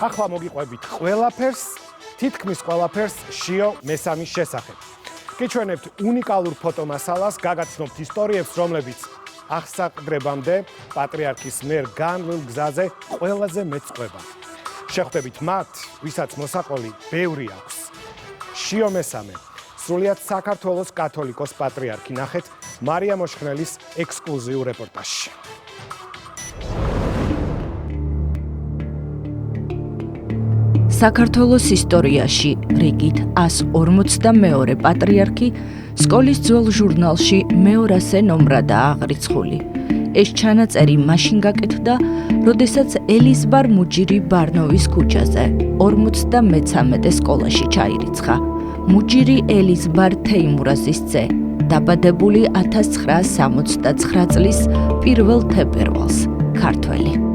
ახლა მოგიყვებით ყველაფერს, თითქმის ყველაფერს შიო მესამის შესახებ. გიჩვენებთ უნიკალურ ფოტომასალას, გაგაცნობთ ისტორიებს, რომლებიც აღსაყდრებამდე პატრიარქის მიერ განვლილ გზაზე ყველაზე მეწყვება. შეხვდებით მათ, ვისაც მოსაყოლი ბევრი აქვს. შიო მესამე, სრულიად საქართველოს კათოლიკოს პატრიარქი. ნახეთ მარია მოშხნელის ექსკლუზიურ რეპორტაჟში. საქართველოს ისტორიაში რიგით 142 პატრიარქი სკოლის ძველ ჟურნალში მე-200 ნომრადაა აღრიცხული. ეს ჩანაწერი მაშინ გაკეთდა, როდესაც ელიზბარ მუჯირი ბარნოვის ქუჩაზე 53 სკოლაში ჩაირიცხა. მუჯირი ელიზბარ თეიმურაზის ძე, დაბადებული 1969 წლის 1 თებერვალს, ქართველი.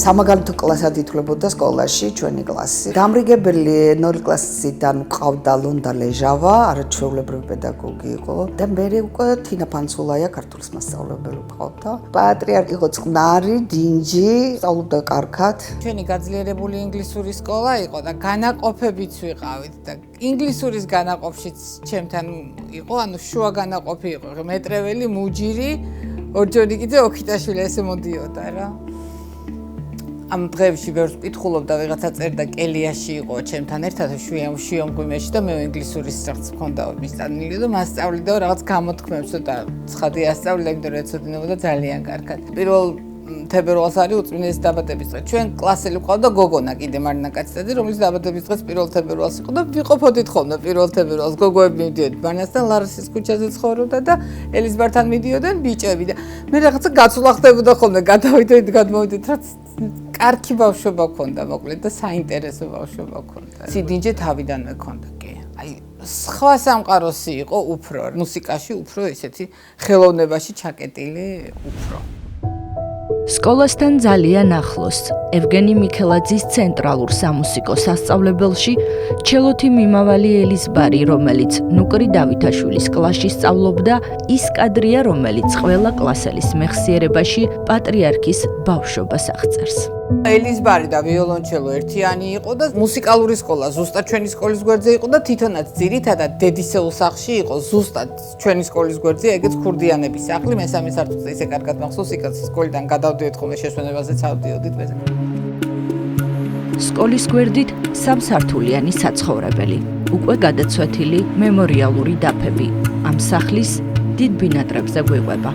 სამაგალითო კლასად ითვლებოდა სკოლაში ჩვენი კლასი. გამრიგებელი 0 კლასიდან მყავდა ლონდა ლეჟავა, არაჩვეულებრივი პედაგოგი იყო და მე უკვე თინა ფანცულაია ქართულის მასწავლებელი მყავდა. პატრიარქი იყო წყნარი, დინჯი, სწავლობდა კარგად. ჩვენი გაძლიერებული ინგლისური სკოლა იყო და განაყოფებიც ვიყავით და ინგლისურის განაყოფშიც ჩემთან იყო, ანუ შუა განაყოფი იყო, მეტრეველი, მუჯირი, ორჯონი კიდე ოქიტაშვილი ესე მოდიოდა რა. ამ დღეებში ბევრს ვკითხულობდა, ვიღაცა წერდა კელიაში იყო ჩემთან ერთად შუა მღვიმეში და მე ინგლისურის სწავლაც მქონდა მისწავლილი და მასწავლიდა რაღაც გამოთქმებს და ცხადი ასწავლიდა, იმიტომ რომ ეცოდინებოდა ძალიან კარგად. პირველ თებერვალს არის უწმინდეს დაბადების დღე. ჩვენ კლასელი ყავდა გოგონა კიდე მარინა კაცდაძე, რომელიც დაბადების დღეს 1 თებერვალს იყო და ვიყოფოდით ხოლმე 1 თებერვალს გოგოები მიდიოდნენ მარნასთან ლარისის ქუჩაზე ცხოვრობდა და ელიზბართან მიდიოდნენ ბიჭები და მე რაღაცა გაცვლა ხდებოდა ხოლმე გადმოვიდეთ რაც კარგი ბავშვობა ქონდა მოკლედ და საინტერესო ბავშვობა ქონდა. სიდინჯე თავიდანვე ქონდა კი. აი სხვა სამყაროსი იყო უფრო მუსიკაში უფრო ესეთი ხელოვნებაში ჩაკეტილი უფრო. სკოლასთან ძალიან ახლოს, ევგენი მიქელაძის ცენტრალურ სამუსიკო სასწავლებელში ჩელოთი მიმავალი ელიზბარი, რომელიც ნუკრი დავითაშვილის კლასში სწავლობდა, ის კადრია, რომელიც ყველა კლასელის მეხსიერებაში პატრიარქის ბავშვობას აღწერს. ელიზბარი და ვიოლონჩელო ერთიანი იყო და მუსიკალური სკოლა ზუსტად ჩვენი სკოლის გვერდზე იყო და თვითონაც ძირითადად დედისეულ სახლში იყო ზუსტად ჩვენი სკოლის გვერდზე, ეგეც ქურდიანების სახლი, მესამე სართულზე ისე კარგად მახსოვს, იქაც სკოლიდან გადავდივეთ ხოლმე შესვენებაზე წავდიოდით მე. სკოლის გვერდით სამსართულიანი საცხოვრებელი, უკვე გადაცვეთილი მემორიალური დაფები. ამ სახლის დიდ ბინადრებზე გვიყვება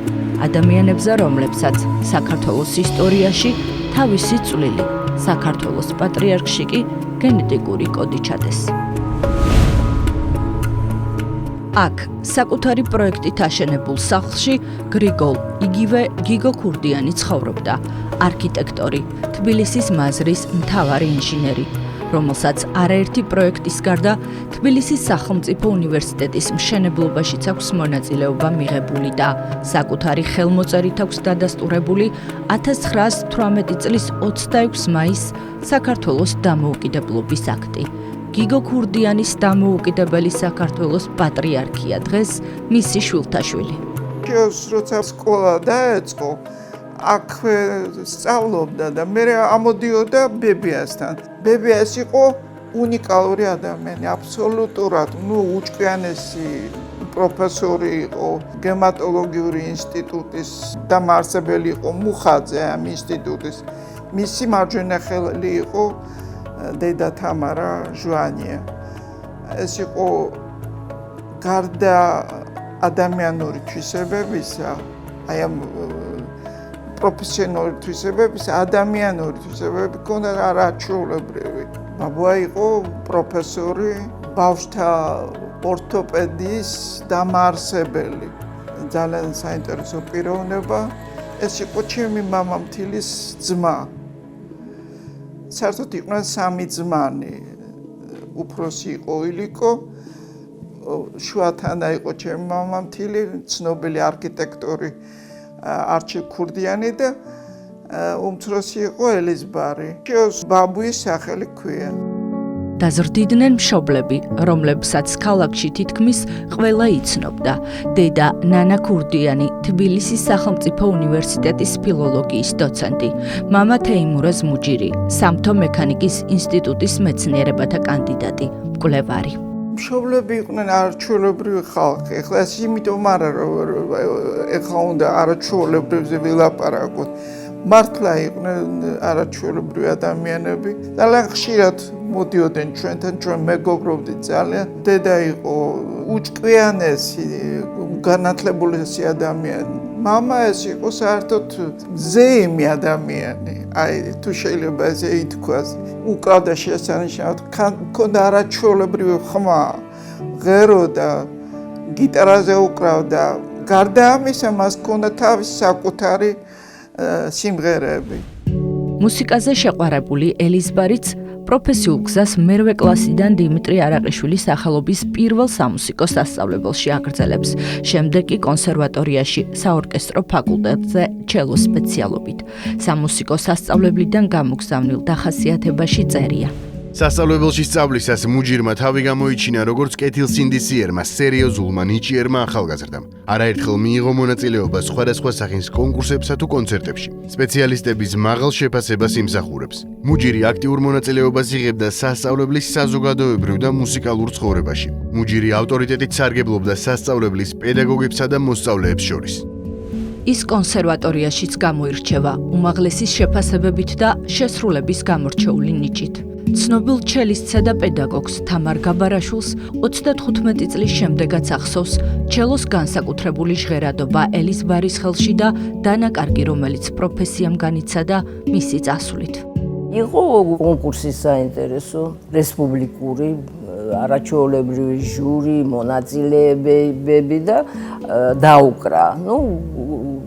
ადამიანებზე, რომლებსაც საქართველოს ისტორიაში თავისი წვლილი, საქართველოს პატრიარქში კი გენეტიკური კოდი ჩადეს. აქ, საკუთარი პროექტით აშენებულ სახლში, გრიგოლ, იგივე გიგო ქურდიანი ცხოვრობდა, არქიტექტორი, თბილისის მაზრის მთავარი ინჟინერი, რომელსაც არაერთი პროექტის გარდა თბილისის სახელმწიფო უნივერსიტეტის მშენებლობაშიც აქვს მონაწილეობა მიღებული და საკუთარი ხელმოწერით აქვს დადასტურებული 1918 წლის 26 მაისს საქართველოს დამოუკიდებლობის აქტი. გიგო ქურდიანის დამოუკიდებელი საქართველოს პატრიარქია დღეს მისი შვილთაშვილი. როცა სკოლა დაეწყო, აქვე სწავლობდა და მე ამოდიოდა ბებიასთან. ბებიას იყო უნიკალური ადამიანი, აბსოლუტურად, უჭკვიანესი პროფესორი იყო, გემატოლოგიური ინსტიტუტის დამაარსებელი იყო, მუხაძე ამ ინსტიტუტის. მისი მარჯვენა ხელი იყო დედა თამარა ჟვანია. ეს იყო გარდა ადამიანური თვისებებისა, აი ამ პროფესიონალური თვისებების, ადამიანური თვისებები ქონდა არაჩვეულებრივი. ბაბუა იყო პროფესორი, ბავშვთა ორთოპედიის დამაარსებელი. ძალიან საინტერესო პიროვნება. ეს იყო ჩემი მამამთილის ძმა. საერთოდ იყვნენ 3 ძმანი. უფროსი იყო ილიკო, შუათანა იყო ჩემი მამამთილი, ცნობილი არქიტექტორი არჩილ ქურდიანი და უმცროსი იყო ელიზბარი. ბაბუის სახელი ქვია. დაზრდიდნენ მშობლები, რომლებსაც ქალაქში თითქმის ყველა იცნობდა. დედა ნანა ქურდიანი, თბილისის სახელმწიფო უნივერსიტეტის ფილოლოგიის დოცენტი, მამა თეიმურაზ მუჯირი, სამთო მექანიკის ინსტიტუტის მეცნიერებათა კანდიდატი, მკვლევარი. მშობლები იყვნენ არაჩვეულებრივი ხალხი. ეხლა ეს იმიტომ არა რომ ეხლა უნდა არაჩვეულებრივზე ვილაპარაკოთ. მართლა იყვნენ არაჩვეულებრივი ადამიანები. ძალიან ხშირად მოდიოდნენ ჩვენთან, ჩვენ მეგობრობდით ძალიან. დედა იყო უჭკვიანესი, განათლებულესი ადამიანი. მამა ეს იყო საერთოდ ზეიმი ადამიანი. აი თუ შეიძლება ესე ითქვას, უკრავდა შესანიშნავად, ქონდა არაჩვეულებრივი ხმა, ღეროდა, გიტარაზე უკრავდა. გარდა ამისა, მას ჰქონდა თავისი საკუთარი სიმღერები. მუსიკაზე შეყვარებული ელიზბარიც პროფესიულ გზას მერვე კლასიდან დიმიტრი არაყიშვილის სახელობის პირველ სამუსიკო სასწავლებელში აგრძელებს. შემდეგ კი კონსერვატორიაში საორკესტრო ფაკულტეტზე ჩელოს სპეციალობით. სამუსიკო სასწავლებლიდან გამოგზავნილ დახასიათებაში წერია. სასწავლებელში სწავლისას მუჯირმა თავი გამოიჩინა როგორც კეთილსინდისიერმა, სერიოზულმა, ნიჭიერმა ახალგაზრდამ. არაერთხელ მიიღო მონაწილეობა სხვადასხვა სახის კონკურსებსა თუ კონცერტებში. სპეციალისტების მაღალ შეფასებას იმსახურებს. მუჯირი აქტიურ მონაწილეობას იღებდა სასწავლებლის საზოგადოებრივ და მუსიკალურ ცხოვრებაში. მუჯირი ავტორიტეტით სარგებლობდა სასწავლებლის პედაგოგებსა და მოსწავლეებს შორის. ის კონსერვატორიაშიც გამოირჩევა უმაღლესი შეფასებებით და შესრულების გამორჩეული ნიჭით. ცნობილ ჩელისტსა და პედაგოგს თამარ გაბარაშვილს 35 წლის შემდეგაც ახსოვს ჩელოს განსაკუთრებული ჟღერადობა ელიზბარის ხელში და დანაკარგი, რომელიც პროფესიამ განიცადა მისი წასვლით. იყო კონკურსი საინტერესო, რესპუბლიკური, არაჩვეულებრივი ჟური, მონაწილეები და დაუკრა.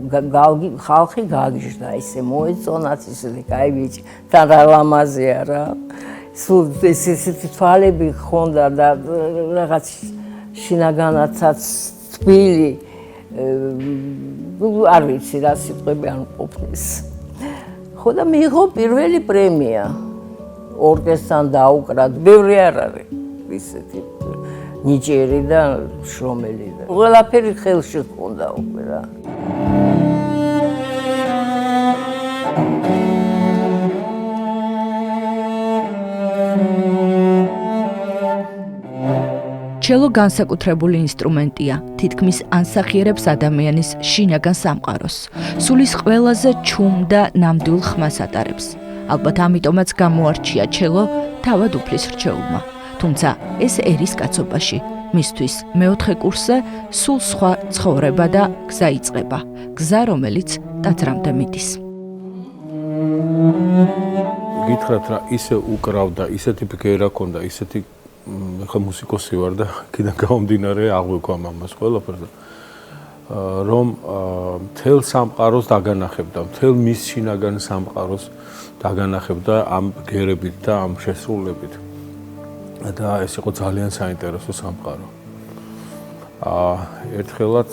ხალხი გაგიჟდა, ისე მოეწონათ, ისე კაი ბიჭი, თან რა ლამაზია რა. სულ ესეთი თვალები ხონდა და რაღაც შინაგანაცაც თბილი, არ ვიცი რა სიტყვები არ მყოფნის. ხო და მიიღო პირველი პრემია. ორკესტრთან დაუკრა, ბევრი არ არის ისეთი ნიჭიერი და შრომელი და ყველაფერი ხელში ჰქონდა უკვე რა. ჩელო განსაკუთრებული ინსტრუმენტია, თითქმის ანსახიერებს ადამიანის შინაგან სამყაროს. სულის ყველაზე ჩუმ და ნამდვილ ხმას ატარებს. ალბათ ამიტომაც გამოარჩია ჩელო თავად უფლის რჩეულმა. თუმცა ეს ერის კაცობაში, მისთვის მეოთხე კურსზე სულ სხვა ცხოვრება და გზა იწყება. გზა, რომელიც ტაძრამდე მიდის. გითხრათ რა, ისე უკრავდა, ისეთი ბგერა ქონდა, ისეთი ხა მუსიკოსი ვარ და კიდე გამომდინარე აღვიქვა მამას ყველაფერს რომ მთელ სამყაროს დაგანახებდა, მთელ მის შინაგან სამყაროს დაგანახებდა ამ ბგერებით და ამ შესრულებით. და ეს იყო ძალიან საინტერესო სამყარო. ერთხელაც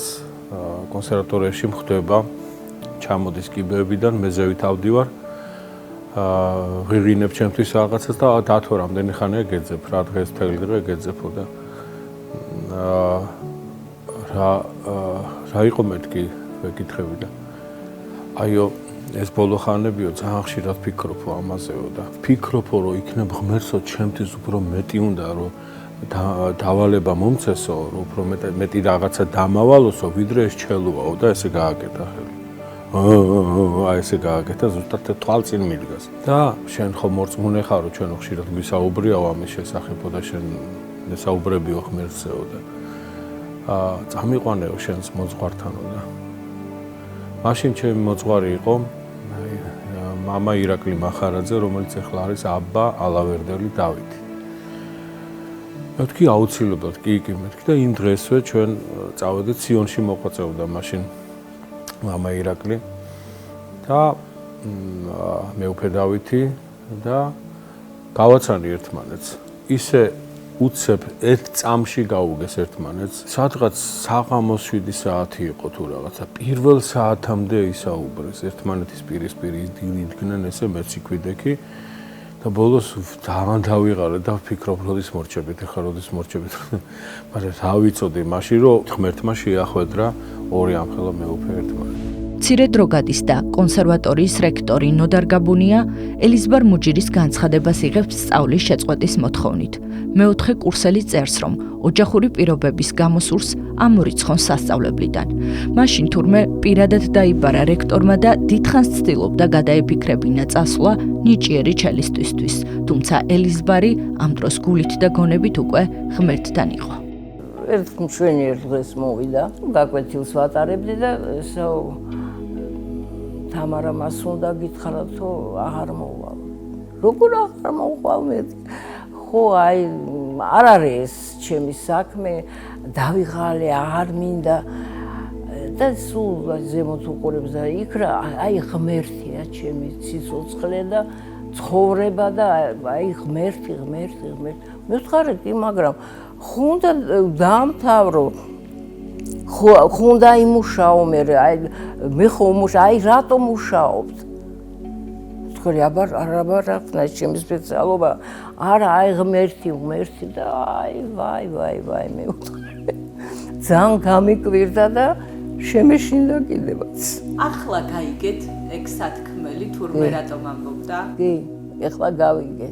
კონსერვატორიაში მხვდება, ჩამოდის კიბეებიდან, მე ზევით ავდივარ. ღირინებ ჩემთვის რაღაცას და დათო რამდენი ხანია გეძებ რა დღეს თელი დღე გეძებო და რა იყო მეთქი ვეკითხები და აიო ეს ბოლო ხანებიო ძალიან ხშირად ფიქრობო ამაზეო და ფიქრობო რომ იქნებ ღმერთო ჩემთვის უფრო მეტი უნდა რომ დავალება მომცესო რომ უფრო მეტი რაღაცა დამავალოსო ვიდრე ეს ჩელოაო და ესე გააკეთა ხელი აი ესე გააკეთა ზუსტად თვალწინ მიდგას და შენ ხო მორწმუნე ხარო ჩვენ ხშირად გვისაუბრიაო ამის შესახებო და შენ მესაუბრებიო ღმერთსეო და წამიყვანეო შენს მოძღვართანო და მაშინ ჩემი მოძღვარი იყო მამა ირაკლი მახარაძე რომელიც ახლა არის აბა ალავერდელი დავითი მეთქი აუცილებლად კი მეთქი და იმ დღესვე ჩვენ წავედით სიონში მოღვაწეობდა მაშინ მამა ირაკლი და მეუფე დავითი და გავაცანი ერთმანეთს ისე უცებ ერთ წამში გაუგეს ერთმანეთს სადღაც საღამოს 7 საათი იყო თუ რაღაცა პირველ საათამდე ისაუბრეს ერთმანეთის პირისპირ იდგნენ ესე მეც იქვიდექი და და ბოლოს ძალიან დავიღალე და ვფიქრობ, როდის მორჩებით, ეხლა როდის მორჩებით. მაგრამ რა ვიცოდი, მაშინ რომ ღმერთმა შეახვედრა ორი ამხელა მეუფე ერთმანეთს. მცირე დრო გადისდა კონსერვატორიის რექტორი ნოდარ გაბუნია ელიზბარ მუჯირის განცხადებას იღებს სწავლის შეწყვეტის მოთხოვნით. მეოთხე კურსელი წერს, რომ ოჯახური პირობების გამოსურს ამორიცხონ სასწავლებლიდან. მაშინ თურმე პირადად დაიბარა რექტორმა და დიდხანს ცდილობდა გადაეფიქრებინა წასვლა ნიჭიერი ჩელისტისთვის, თუმცა ელიზბარი ამ დროს გულით და გონებით უკვე ღმერთთან იყო. ერთ მშვენიერ დღეს მოვიდა, გაკვეთილს ვატარებდი და ესო თამარა მას უნდა გითხარათ, რომ აღარ მოვალ. როგორ აღარ მოვალ მე? ხო, აი არ არის ეს ჩემი საქმე, დავიღალე, აღარ მინდა და სულ ზემოთ უყურებს და იქ რა, აი ღმერთია ჩემი სიცოცხლე და ცხოვრება და აი ღმერთი. მივთხარეთი, მაგრამ ხუნდა დაამთავრო, ხუნდა იმუშაო მე, მე ხო აი რატომ მუშაობთ? თქვი აბა რა ჩემი სპეციალობა, არა აი ღმერთი და აი ვაი მე ძალიან გამიკვირდა და შემეშინდა კიდევაც. ახლა გაიგეთ ეგ სათქმელი თურმე რატომ ამბობდა? კი, ეხლა გავიგე.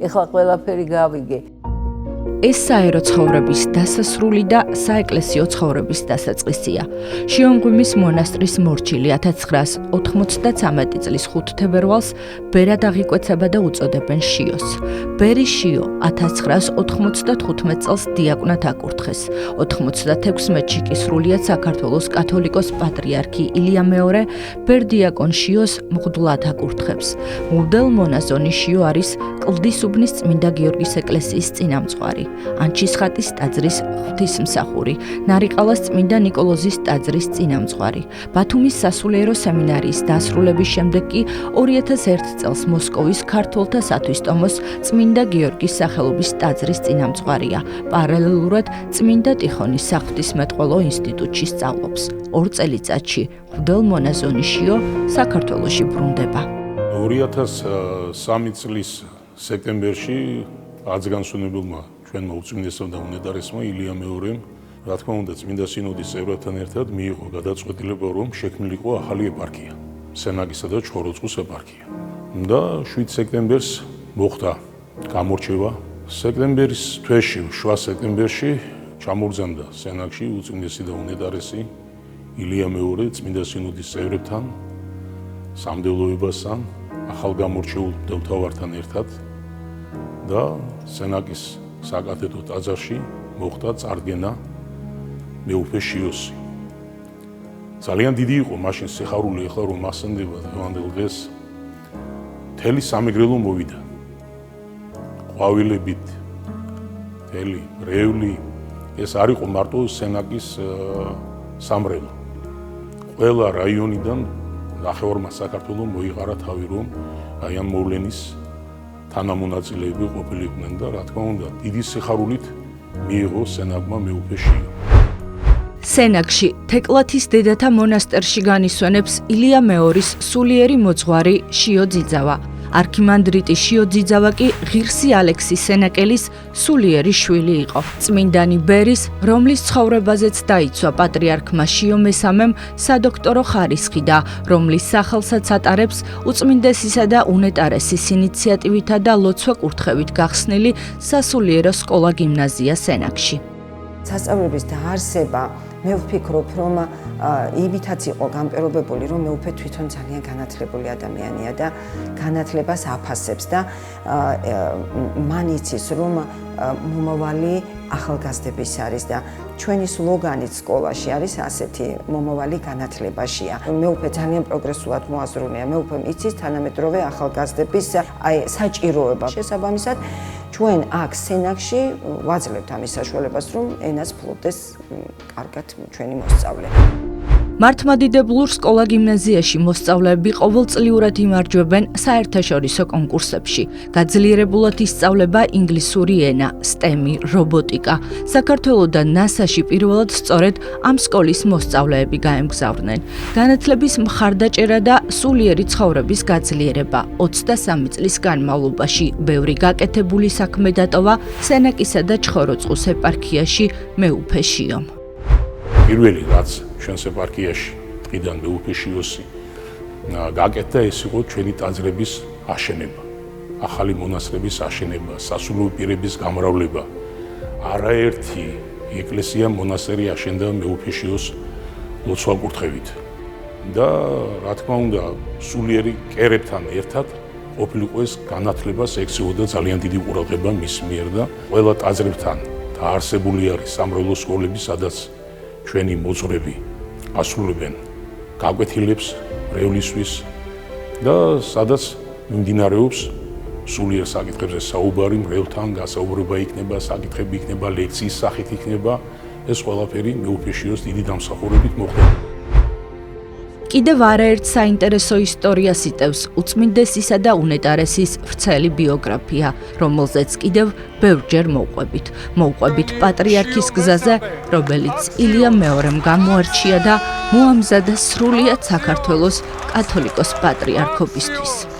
ეხლა ყველაფერი გავიგე. ეს საერო ცხოვრების დასასრული და საეკლესიო ცხოვრების დასაწყისია. შიომღვიმის მონასტრის მორჩილი 1993 წლის 5 თებერვალს ბერად აღიკვეცება და უწოდებენ შიოს. ბერი შიო 1995 წელს დიაკვნად აკურთხეს. 96-მეთში კი სრულიად საქართველოს კათოლიკოს პატრიარქი ილია მეორე ბერ-დიაკონ შიოს მღვდლად აკურთხებს. მღვდელ მონაზონი შიო არის კლდისუბნის წმინდა გიორგის ეკლესიის წინამძღვარი. ანჩისხატის ტაძრის ღვთისმსახური, ნარიყალას წმინდა ნიკოლოზის ტაძრის წინამძღვარი. ბათუმის სასულიერო სემინარიის დასრულების შემდეგ კი 2001 წელს მოსკოვის ქართველთა სათვისტომოს წმინდა გიორგის სახელობის ტაძრის წინამძღვარია. პარალელურად წმინდა ტიხონის საღვთისმეტყველო ინსტიტუტში სწავლობს. 2 წელიწადში მღვდელ მონაზონი შიო საქართველოში ბრუნდება. 2003 წლის სექტემბერში აზრგანშრომებულმა ჩვენმა უწმინდესმა და უნეტარესმა ილია მეორემ, რა თქმა უნდა, წმინდა სინოდის წევრებთან ერთად მიიღო გადაწყვეტილება, რომ შექმნილიყო ახალი ეპარქია, სენაკისა და ჩხოროწყუს ეპარქია. და 7 სექტემბერს მოხდა გამორჩევა. სექტემბრის თვეში, 7 სექტემბერში ჩამოგზავნდა სენაკში უწმინდესი და უნეტარესი ილია მეორე წმინდა სინოდის წევრებთან, სამდელოებასთან, ახალგამორჩეულ მღვდელმთავართან ერთად და სენაკის საკათედრო ტაძარში მოხდა წარდგენა მეუფე შიოსი. ძალიან დიდი იყო მაშინ სიხარული, ეხლა რომ მასენდება დღევანდელ დღეს. მთელი სამეგრელო მოვიდა. ყვავილებით, მთელი რევლი, ეს არ იყო მარტო სენაკის სამრევლო. ყველა რაიონიდან ნახევარმა საქართველოს მოიყარა თავი, რომ აი ამ მოვლენის თანამონაწილეები ყოფილიყვნენ და რა თქმა უნდა დიდი სიხარულით მიიღო სენაკმა მეუფე შიო. სენაკში თეკლათის დედათა მონასტერში განისვენებს ილია მეორის სულიერი მოძღვარი შიო ძიძავა. არქიმანდრიტი შიო ძიძავა კი ღირსი ალექსი სენაკელის სულიერი შვილი იყო. წმინდანი ბერის, რომლის ცხოვრებაზეც დაიცვა პატრიარქმა შიო მესამემ სადოქტორო ხარისხი და რომლის სახელსაც ატარებს უწმინდესისა და უნეტარესის ინიციატივითა და ლოცვა კურთხევით გახსნილი სასულიერო სკოლა გიმნაზია სენაკში. სასწავლებლების დაარსება მე ვფიქრობ, რომ იმითაც იყო გამპირობებული, რომ მეუფე თვითონ ძალიან განათლებული ადამიანია და განათლებას აფასებს და მან იცის, რომ მომავალი ახალგაზრდების არის და ჩვენი სლოგანიც სკოლაში არის ასეთი მომავალი განათლებაშია. მეუფე ძალიან პროგრესულად მოაზროვნეა, მეუფე იცის თანამედროვე ახალგაზრდების საჭიროება. შესაბამისად ჩვენ აქ სენაკში ვაძლევთ ამის საშუალებას, რომ ენას ფლობდეს კარგად ჩვენი მოსწავლე. მართლმადიდებლურ სკოლა-გიმნაზიაში მოსწავლეები ყოველწლიურად იმარჯვებენ საერთაშორისო კონკურსებში. გაძლიერებულად ისწავლება ინგლისური ენა, STEM-ი, რობოტიკა. საქართველოდან NASA-ში პირველად სწორედ ამ სკოლის მოსწავლეები გაემგზავრნენ. განათლების მხარდაჭერა და სულიერი ცხოვრების გაძლიერება 23 წლის განმავლობაში ბევრი გაკეთებული საქმე დატოვა სენაკისა და ჩხოროწყუს ეპარქიაში მეუფე შიომ. პირველი რაც ჩვენს ეპარქიაში დღიდან მეუფე შიოსი გაკეთდა, ეს იყო ჩვენი ტაძრების აშენება, ახალი მონასტრების აშენება, სასულიერო პირების გამრავლება. არაერთი ეკლესია მონასტერი აშენდა მეუფე შიოს ლოცვა-კურთხევით. და რა თქმა უნდა, სულიერი კერებთან ერთად ყოფილიყო ეს განათლება ექცეოდა ძალიან დიდი ყურადღება მის მიერ და ყველა ტაძრებთან დაარსებული არის სამრევლო სკოლები, სადაც ჩვენი მოძღვრები ასრულებენ გაკვეთილებს მრევლისთვის და სადაც მიმდინარეობს სულიერ საკითხებზე საუბარი, მრევლთან გასაუბრება იქნება, საკითხები იქნება, ლექციის სახით იქნება. ეს ყველაფერი მეუფე შიოს დიდი დამსახურებით მოხდება. კიდევ არაერთ საინტერესო ისტორიას იტევს უწმინდესისა და უნეტარესის ვრცელი ბიოგრაფია, რომელზეც კიდევ ბევრჯერ მოვყვებით პატრიარქის გზაზე, რომელიც ილია მეორემ გამოარჩია და მოამზადა სრულიად საქართველოს კათოლიკოს პატრიარქობისთვის.